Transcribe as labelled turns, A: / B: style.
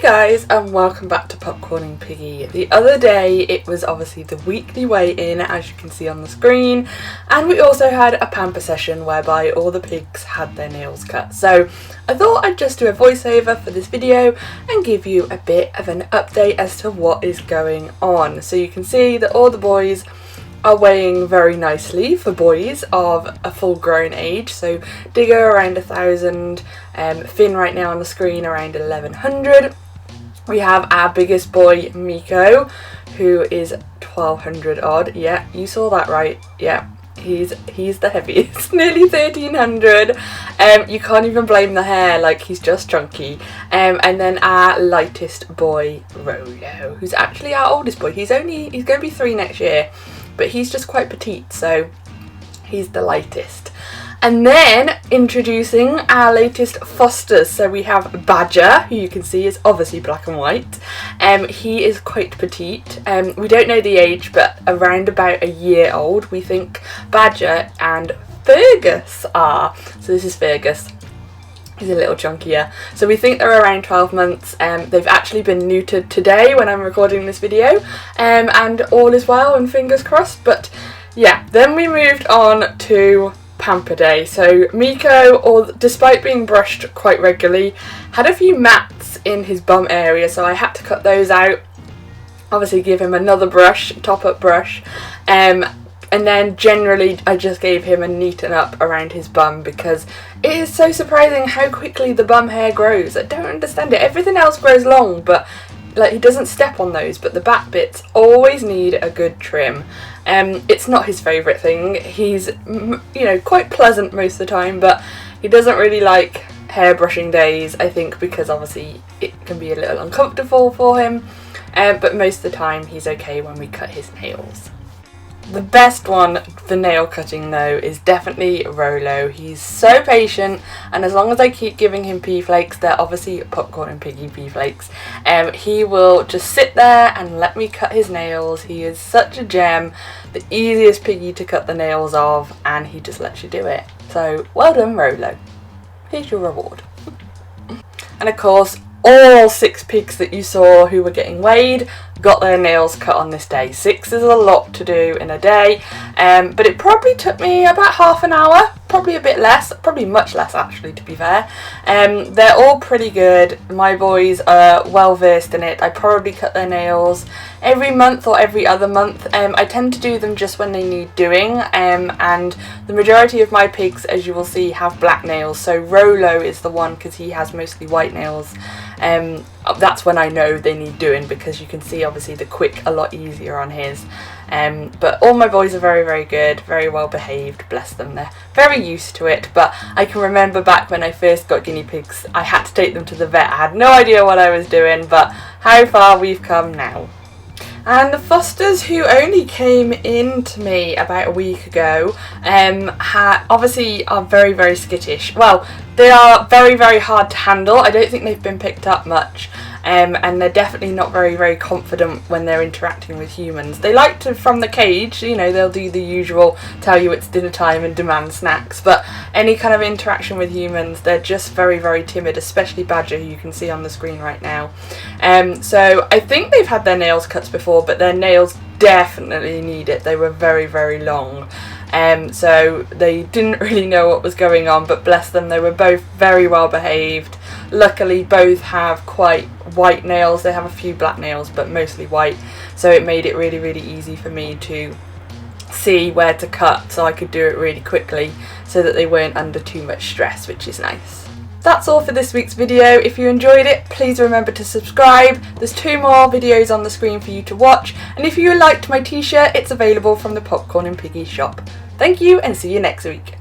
A: guys, and welcome back to Popcorning Piggy. The other day it was obviously the weekly weigh-in, as you can see on the screen, and we also had a pamper session whereby all the pigs had their nails cut. So I thought I'd just do a voiceover for this video and give you a bit of an update as to what is going on. So you can see that all the boys are weighing very nicely for boys of a full grown age. So Digger around 1,000, Finn right now on the screen around 1,100. We have our biggest boy Meeko, who is 1,200 odd. Yeah, you saw that right. Yeah, he's the heaviest, nearly 1,300. You can't even blame the hair, like he's just chunky. And then our lightest boy Rolo, who's actually our oldest boy. He's going to be 3 next year. But he's just quite petite, so he's the lightest. And then introducing our latest fosters. So we have Badger, who you can see is obviously black and white. He is quite petite. We don't know the age, but around about a year old, we think Badger and Fergus are. So this is Fergus. He's a little chunkier. So we think they're around 12 months. They've actually been neutered today when I'm recording this video. And all is well and fingers crossed. But yeah, then we moved on to Pamper Day. So Meeko, despite being brushed quite regularly, had a few mats in his bum area. So I had to cut those out. Obviously give him another brush, top up brush. And then generally I just gave him a neaten up around his bum because it is so surprising how quickly the bum hair grows. I don't understand it. Everything else grows long, but like he doesn't step on those, but the back bits always need a good trim. It's not his favourite thing. He's, quite pleasant most of the time, but he doesn't really like hair brushing days, I think, because obviously it can be a little uncomfortable for him. But most of the time he's okay when we cut his nails. The best one for nail cutting though is definitely Rolo. He's so patient, and as long as I keep giving him pea flakes, they're obviously Popcorning Piggy pea flakes, he will just sit there and let me cut his nails. He is such a gem, the easiest piggy to cut the nails of, and he just lets you do it. So well done Rolo, here's your reward. And of course all 6 pigs that you saw who were getting weighed got their nails cut on this day. 6 is a lot to do in a day, but it probably took me about half an hour, probably a bit less, probably much less actually, to be fair. They're all pretty good. My boys are well versed in it. I probably cut their nails every month or every other month. I tend to do them just when they need doing, and the majority of my pigs, as you will see, have black nails. So Rolo is the one because he has mostly white nails. That's when I know they need doing, because you can see obviously the quick a lot easier on his. But all my boys are very, very good, very well behaved, bless them. They're very used to it. But I can remember back when I first got guinea pigs, I had to take them to the vet. I had no idea what I was doing, but how far we've come now. And the fosters, who only came in to me about a week ago, obviously are very, very skittish. Well, they are very, very hard to handle. I don't think they've been picked up much. And they're definitely not very, very confident when they're interacting with humans. They like to, from the cage, they'll do the usual, tell you it's dinner time and demand snacks, but any kind of interaction with humans, they're just very, very timid, especially Badger, who you can see on the screen right now. So I think they've had their nails cut before, but their nails definitely need it. They were very, very long. So they didn't really know what was going on, but bless them, they were both very well behaved. Luckily both have quite white nails. They have a few black nails, but mostly white, so it made it really, really easy for me to see where to cut, so I could do it really quickly so that they weren't under too much stress, which is nice. That's all for this week's video. If you enjoyed it, please remember to subscribe. There's 2 more videos on the screen for you to watch, and if you liked my t-shirt, it's available from the Popcorning Piggy shop. Thank you, and see you next week.